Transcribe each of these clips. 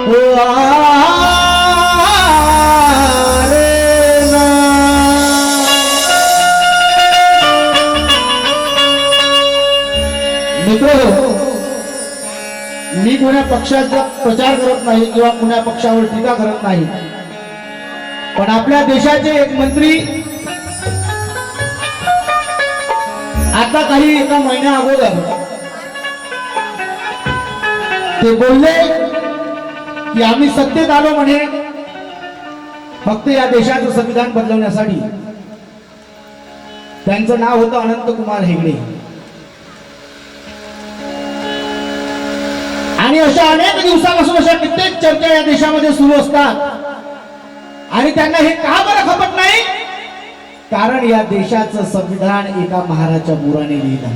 मी कोणा पक्षाचा प्रचार करत नाही किंवा कोणा पक्षावर टीका करत नाही, पण आपल्या देशाचे एक मंत्री आता काही एका महिन्या अगोदर ते बोलले की आम्ही सत्तेत आलो म्हणे फक्त या देशाचं संविधान बदलवण्यासाठी. त्यांचं नाव होतं अनंतकुमार हेगडे. आणि अशा अनेक दिवसापासून अशा कित्येक चर्चा या देशामध्ये सुरू असतात आणि त्यांना हे का बरं खपत नाही? कारण या देशाचं संविधान एका महाराच्या मुराने लिहिलं,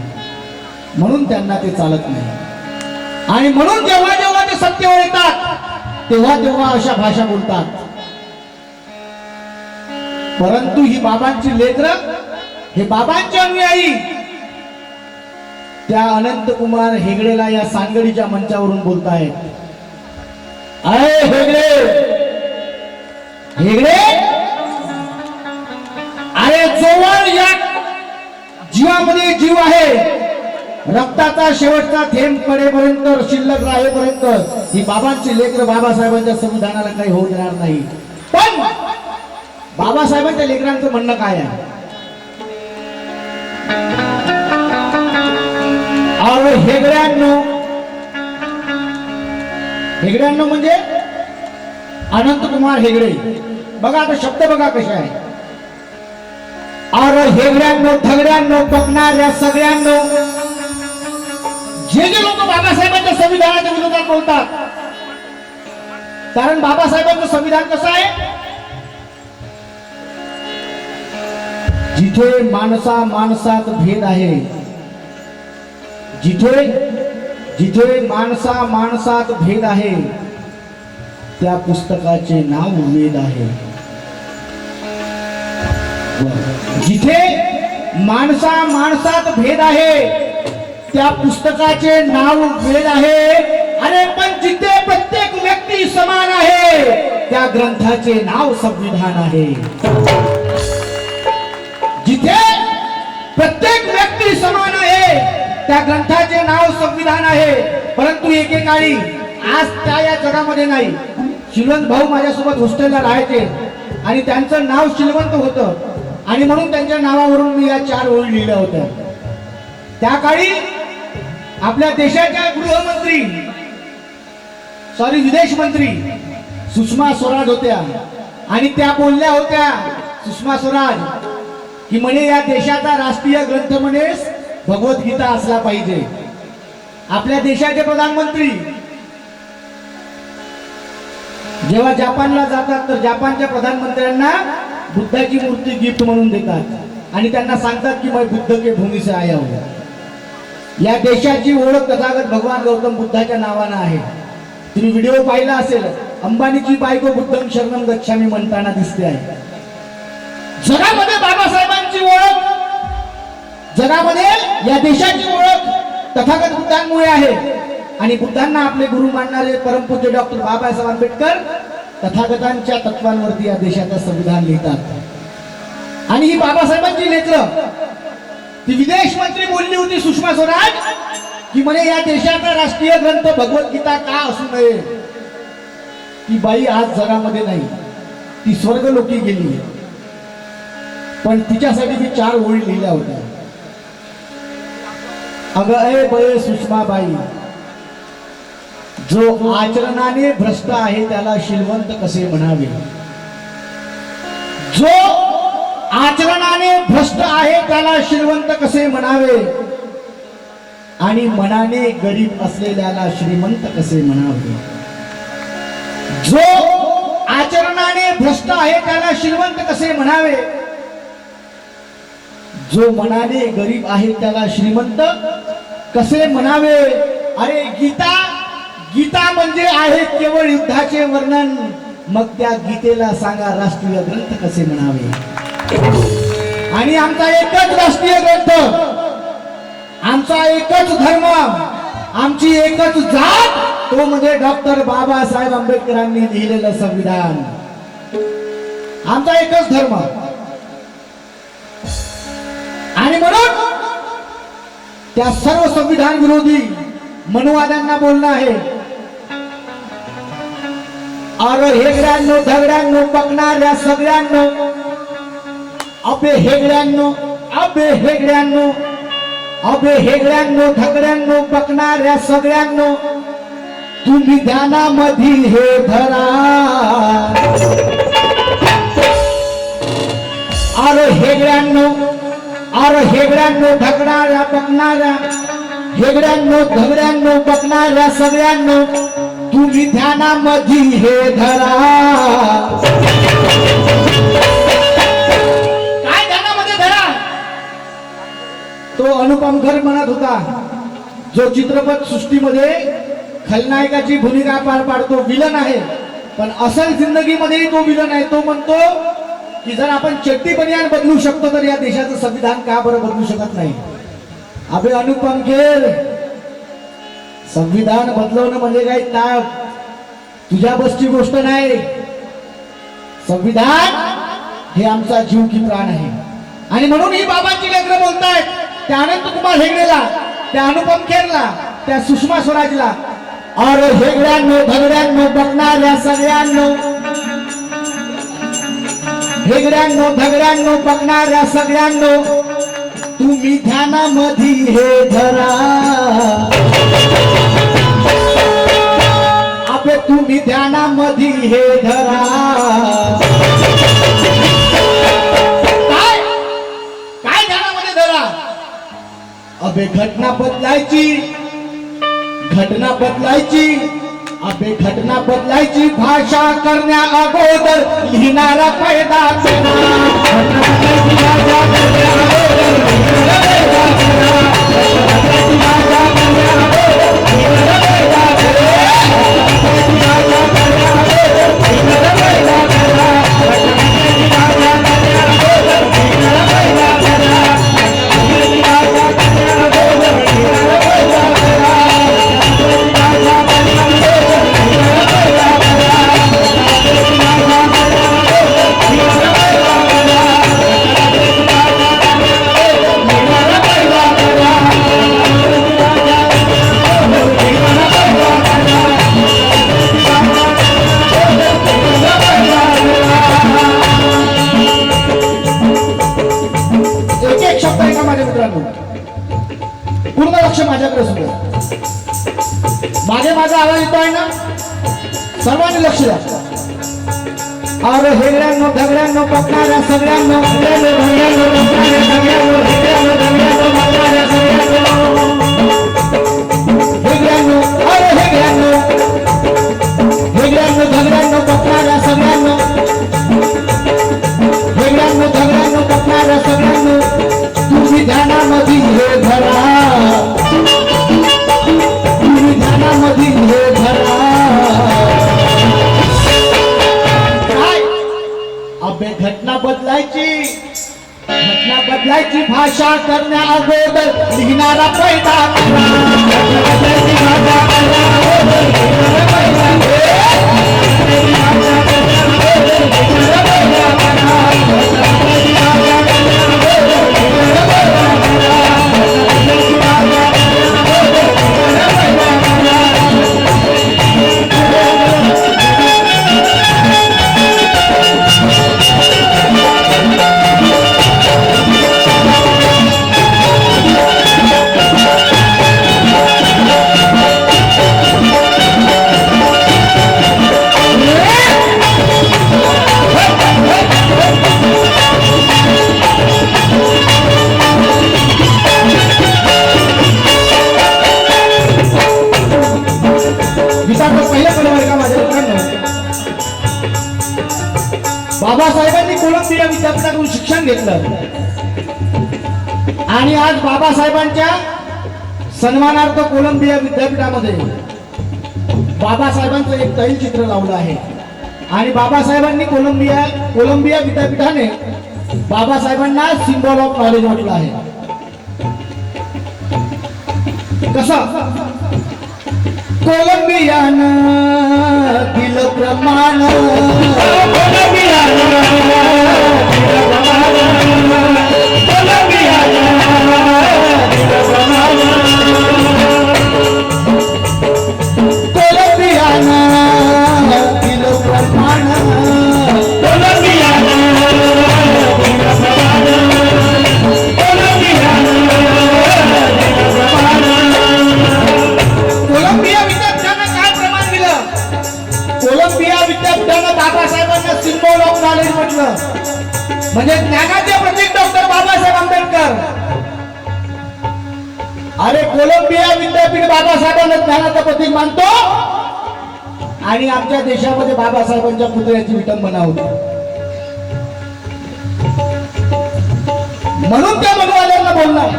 म्हणून त्यांना ते चालत नाही. आणि म्हणून जेव्हा जेव्हा ते सत्तेवर येतात तेव्हा तेव्हा अशा भाषा बोलतात. परंतु ही बाबांची लेकरं, हे बाबांचे अनुयायी त्या अनंतकुमार हेगडेला या सांगडीच्या मंचावरून बोलतायत, अरे हेगडे, हेगडे, अरे जोवर या जीवामध्ये जीव आहे, रक्ताचा शेवटचा थेंब पडेपर्यंत, शिल्लक राहेपर्यंत ही बाबांची लेकरं बाबासाहेबांच्या संविधानाला काही होऊ देणार नाही. पण बाबासाहेबांच्या लेकरांचं म्हणणं काय आहे? अरे हेगड्यांनो, हेगड्यांनो म्हणजे अनंतकुमार हेगडे. बघा आता शब्द बघा कसे आहे. अरे हेगड्यांनो, थगड्यांनो, बघणाऱ्या सगळ्यांनो, जे जे लोक बाबासाहेबांच्या संविधानाच्या विरोधात बोलतात, कारण बाबासाहेबांचं संविधान कसं आहे? जिथे माणसा माणसात भेद आहे, जिथे जिथे माणसा माणसात भेद आहे, त्या पुस्तकाचे नाव वेद आहे. जिथे माणसा माणसात भेद आहे त्या पुस्तकाचे नाव वेद आहे. अरे पण जिथे प्रत्येक व्यक्ती समान आहे त्या ग्रंथाचे नाव संविधान आहे. जिथे प्रत्येक व्यक्ती समान आहे त्या ग्रंथाचे नाव संविधान आहे. परंतु एकेकाळी, आज त्या या जगामध्ये नाही, शिलवंत भाऊ माझ्यासोबत हॉस्टेलला राहायचे आणि त्यांचं नाव शिलवंत होतं आणि म्हणून त्यांच्या नावावरून मी या 4 ओळी लिहिल्या होत्या. त्या काळी आपल्या देशाच्या गृहमंत्री, विदेश मंत्री सुषमा स्वराज होत्या आणि त्या बोलल्या होत्या, सुषमा स्वराज, की म्हणे या देशाचा राष्ट्रीय ग्रंथ म्हणे भगवद्गीता असला पाहिजे. आपल्या देशाचे प्रधानमंत्री जेव्हा जपानला जातात तर जपानच्या प्रधानमंत्र्यांना बुद्धाची मूर्ती गिफ्ट म्हणून देतात आणि त्यांना सांगतात की मैं बुद्ध के भूमी से आया हूं. या देशाची ओळख तथागत भगवान गौतम बुद्धाच्या नावानं आहे. तुम्ही व्हिडिओ पाहिला असेल, अंबानीची बायको बुद्धं शरणं गच्छामी म्हणताना दिसते आहे. जगामध्ये बाबासाहेबांची ओळख, जगामध्ये या देशाची ओळख तथागत बुद्धांमुळे आहे. आणि बुद्धांना आपले गुरु मानणारे परमपूज्य डॉक्टर बाबासाहेब आंबेडकर तथागतांच्या तत्वांवरती या देशाचं संविधान लिहितात. आणि ही बाबासाहेबांची लेकरं, ती विदेश मंत्री बोलली होती सुषमा स्वराज, की म्हणे या देशाचा राष्ट्रीय ग्रंथ भगवद्गीता का असू नये. ती बाई आज जगामध्ये नाही, ती स्वर्गलोकी गेली, पण तिच्यासाठी मी 4 ओळी लिहिल्या होत्या. अगं ए बये सुषमाबाई, जो आचरणाने भ्रष्ट आहे त्याला शिलवंत कसे म्हणावे? जो आचरणाने भ्रष्ट आहे त्याला शिलवंत कसे म्हणावे? आणि मनाने गरीब असलेल्याला श्रीमंत कसे म्हणावे? जो आचरणाने भ्रष्ट आहे त्याला श्रीमंत कसे म्हणावे? जो मनाने गरीब आहे त्याला श्रीमंत कसे म्हणावे? अरे गीता, गीता म्हणजे आहे केवळ युद्धाचे वर्णन, मग त्या गीतेला सांगा राष्ट्रीय ग्रंथ कसे म्हणावे? आणि आमचा एकच राष्ट्रीय ग्रंथ, आमचा एकच धर्म, आमची एकच जात, तो म्हणजे डॉक्टर बाबासाहेब आंबेडकरांनी लिहिलेलं संविधान. आमचा एकच धर्म. आणि म्हणून त्या सर्व संविधान विरोधी मनुवाद्यांना बोलणं आहे, अरे हेगड्यांनो धगड्यांनो बघणाऱ्या सगळ्यांनो, अबे हेगड्यांनो, अबे हेगड्यांनो, अबे हेगड्यांनो धगड्यांनो बघणाऱ्या सगळ्यांनो, तुम्ही ध्यानामध्ये हे धरा. अरे हेगड्यांनो, अरे हेगड्यांनो धगड्याला बघणाऱ्या, हेगड्यांनो धगड्यांनो बघणाऱ्या सगळ्यांनो, तुम्ही ध्यानामध्ये हे धरा. काय ध्यानामध्ये धरा? तो अनुपम खेर म्हणत होता, जो चित्रपट सृष्टीमध्ये खलनायकाची भूमिका पार पाडतो, विलन आहे, पण असल जिंदगीमध्ये तो विलन आहे. तो म्हणतो की जर आपण चड्डी बनियान बदलू शकतो तर या देशाचं संविधान का बरं बदलू शकत नाही? अबे अनुपम खेर, संविधान बदलवणं म्हणजे काही तुझ्या बसची गोष्ट नाही. संविधान हे आमचा जीव की प्राण आहे. आणि म्हणून ही बाबांची लेकरं बोलतायत त्या अनंत कुमार हेगडेला, त्या अनुपम खेरला, त्या सुषमा स्वराजला, और हेगड्यांनो धगड्यांनो बघणाऱ्या सगळ्यांनो, हेगड्यांनो धगड्यांनो बघणाऱ्या सगळ्यांनो, तुम्ही ध्यानामध्ये हे धरा. अबे तुम्ही ध्यानामध्ये हे धरा. काय काय ध्यानामध्ये धरा? अबे घटना बदलायची, घटना बदलायची, अबे घटना बदलायची, भाषा करण्या अगोदर लिहिणारा पैदा करा. भाषा करण्या अगोदर लिहिणारा पैदा करा. भाषा करण्या अगोदर लिहिणारा पैदा करा. भाषा करण्या अगोदर लिहिणारा पैदा करा. भाषा करण्या अगोदर लिहिणारा पैदा करा. भाषा करण्या अगोदर लिहिणारा पैदा करा. एक शब्द आहे का माझ्या मित्रांनो, पूर्ण लक्ष माझ्याकडे सुद्धा. मागे माझा आवाज येतो आहे ना, सर्वांनी लक्ष द्या. अरे हेगड्यांनो धगड्यांनो बघणाऱ्या सगळ्यांनो, हेगड्यांनो धगड्यांनो बघणाऱ्या सगळ्यांनो, हेगड्यांनो धगड्यांनो बघणाऱ्या सगळ्यांनो, हेगड्यांनो, अरे हेगड्यांनो, हेगड्यांनो धगड्यांनो बघणाऱ्या सगळ्यांनो, हेगड्यांनो धगड्यांनो बघणाऱ्या सगळ्यांनो, तुम्ही ध्यानामध्ये हे धरा. तुम्ही ध्यानामध्ये हे धरा. काय? अबे घटना बदलायची, घटना बदलायची, भाषा करण्या अगोदर लिहिणारा पैदा करा. घटना बदलायची, भाषा करण्या अगोदर लिहिणारा पैदा करा. भाषा करण्या अगोदर लिहिणारा पैदा करा. भाषा बदलायची, भाषा करण्या अगोदर लिहिणारा पैदा करा. भाषा बदलायची, भाषा करण्या अगोदर लिहिणारा पैदा करा. बाबासाहेबांनी कोलंबिया विद्यापीठातून शिक्षण घेतलं आणि आज बाबासाहेबांच्या सन्मानार्थ कोलंबिया विद्यापीठामध्ये बाबासाहेबांचं एक तैलचित्र लावलं आहे आणि बाबासाहेबांनी कोलंबिया विद्यापीठाने बाबासाहेबांना सिम्बॉल ऑफ नॉलेज म्हटलं आहे. कसा कोलंबियानं दिलं प्रमाण म्हणजे ज्ञानाचे प्रतीक डॉक्टर बाबासाहेब आंबेडकर. अरे कोलंबिया विद्यापीठ बाबासाहेबांना ज्ञानाचं प्रतीक मानतो आणि आमच्या देशामध्ये बाबासाहेबांच्या पुतळ्याची विटंबना होती. म्हणून त्या मनुवाल्यांना बोलणार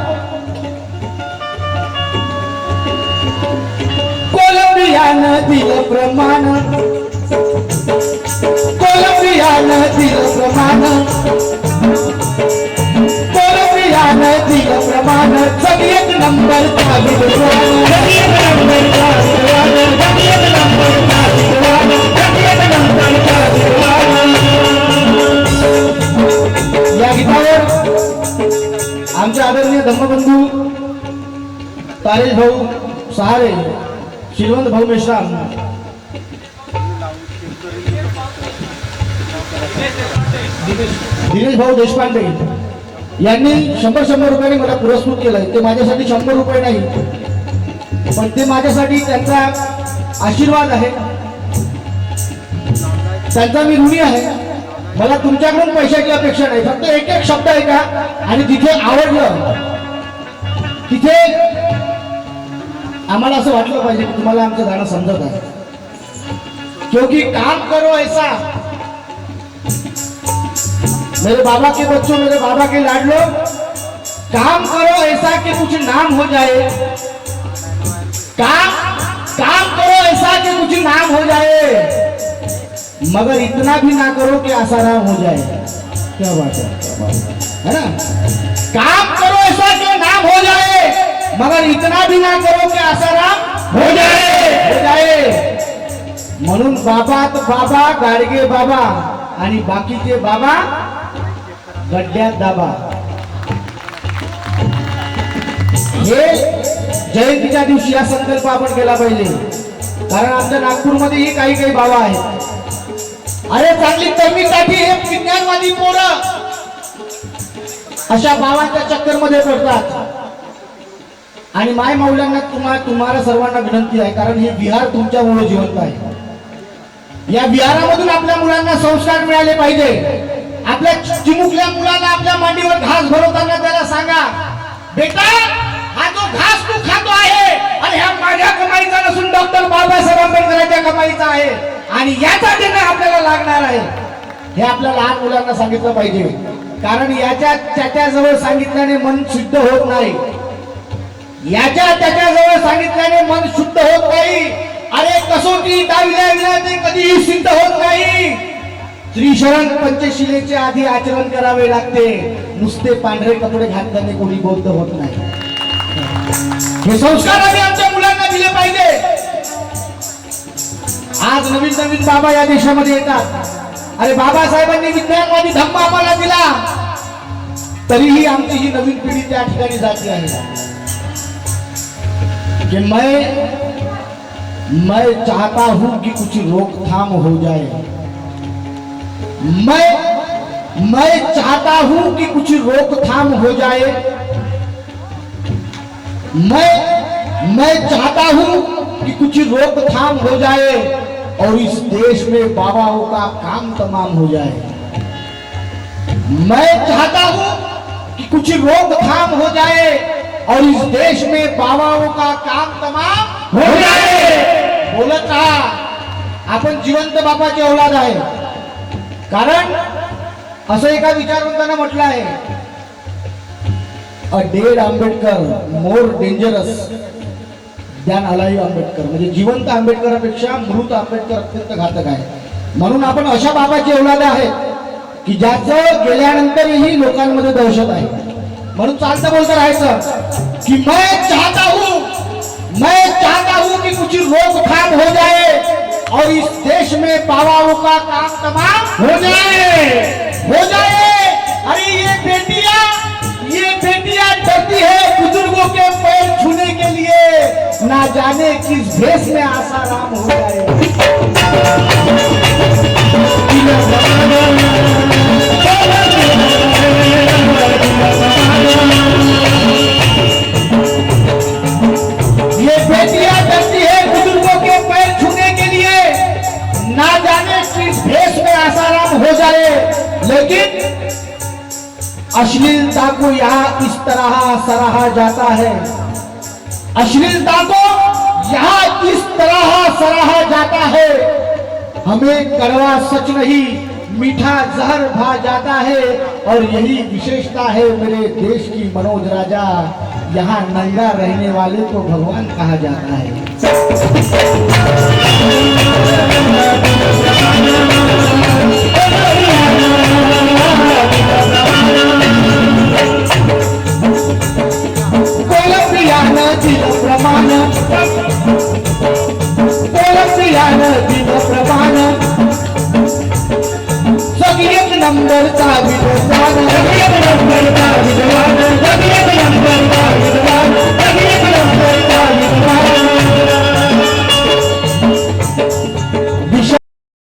कोलंबियानं दिलं प्रमाण कोलंबियानं दिलं प्रमाण कोलंबियानं दिलं प्रमाण जग एक नंबर या गीतावर आमचे आदरणीय धम्मबंधू तारेश भाऊ सहारे, श्रीवंत भाऊ मेश्राम, दिनेश भाऊ देशपांडे यांनी 100 रुपयाने मला पुरस्कृत केलंय. ते माझ्यासाठी 100 रुपये नाही, पण ते माझ्यासाठी त्यांचा आशीर्वाद आहे, त्यांचा मी ऋणी आहे. मला तुमच्याकडून पैशाची अपेक्षा नाही, फक्त एक एक शब्द ऐका आणि जिथे आवडलं तिथे आम्हाला असं वाटलं पाहिजे की तुम्हाला आमचं गाणं समजत आहे. क्योंकि काम करो ऐसा, मेरे बाबा के बच्चों, मेरे बाबा के लाडलो, काम करो ऐसा कि कुछ नाम हो जाए. काम करो ऐसा कि कुछ नाम हो जाए, मगर इतना भी ना करो कि आसाराम हो जाए. क्या बात है ना? काम करो ऐसा कि नाम हो जाए, मगर इतना भी ना करो कि आसाराम हो जाए. म्हणून बाबात बाबा, गाडगे बाबा आणि बाकीचे बाबा गड्ड्यात दाबा. हे जयंतीच्या दिवशी हा संकल्प आपण केला पाहिजे, कारण आमच्या नागपूरमध्येही काही बाबा आहेत. अरे चांगली तळमीसाठी हे विज्ञानवादी पोरं अशा बाबांच्या चक्कर मध्ये पडतात. आणि माय मौल्यांना तुम्हाला सर्वांना विनंती आहे, कारण हे विहार तुमच्यामुळे जिवंत आहे. या विहारामधून आपल्या मुलांना संस्कार मिळाले पाहिजे. आपल्या चिमुकल्या मुलाला आपल्या मांडीवर घास भरवताना त्याला सांगा, बेटा हा जो घास तू खातो आहे आणि ह्या माझ्या कमाईचा नसून डॉक्टर बाबासाहेब आंबेडकरांच्या कमाईचा आहे आणि याचा देणं आपल्याला लागणार आहे. हे आपल्या लहान मुलांना सांगितलं पाहिजे, कारण याच्या त्याच्याजवळ सांगितल्याने मन शुद्ध होत नाही. याच्या त्याच्याजवळ सांगितल्याने मन शुद्ध होत नाही. अरे कसोटी दाविल्या ते कधीही सिद्ध होत नाही. त्रिशरण पंचशिलेचे आधी आचरण करावे लागते. नुसते पांढरे कपडे घातल्याने कोणी बौद्ध होत नाही. हे संस्कार आम्ही आमच्या मुलांना दिले पाहिजे. आज नवीन नवीन बाबा या देशामध्ये येतात. अरे बाबासाहेबांनी विज्ञानवादी धम्म आम्हाला दिला, तरीही आमची ही नवीन पिढी त्या ठिकाणी जाती आहे कि मैं चाहता हूं कि कुछ रोकथाम हो जाए. मैं चाहता हूं कि कुछ रोकथाम हो जाए. मैं चाहता हूं कि कुछ रोकथाम हो जाए और इस देश में बाबाओं का काम तमाम हो जाए. मैं चाहता हूं कि कुछ रोकथाम हो जाए और इस देश में बाबाओं का काम तमाम हो जाए. बोलत रहा, आपण जिवंत बाबाचे औलाद आहे. कारण असं एका विचारवंतांना म्हटलं आहे, a dead Ambedkar more dangerous than alive Ambedkar. म्हणजे जिवंत आंबेडकरापेक्षा मृत आंबेडकर अत्यंत घातक आहे. म्हणून आपण अशा बाबाची औलाद आहेत की ज्याचं गेल्यानंतरही लोकांमध्ये दहशत आहे. म्हणून चालतं बोलतं राहायचं की मैं चाहता हूं मैं चाहता हूं कि कुछ रोकथाम हो जाए और इस देश में बाबाओं का काम तमाम हो जाए। अरे ये बेटियां डरती है बुजुर्गों के पैर छूने के लिए, ना जाने किस भेष में आसाराम हो जाए। ये बेटियां डरती है बुजुर्गों के पैर छूने के लिए, ना जाने किस भेष में आसाराम हो जाए। लेकिन अश्लीलता को यहाँ इस तरह सराहा जाता है, अश्लीलता को यहाँ इस तरह सराहा जाता है। हमें कड़वा सच नहीं मीठा जहर भा जाता है, और यही विशेषता है मेरे देश की मनोज राजा। यहाँ नंगा रहने वाले को भगवान कहा जाता है। नंबर का विद्वान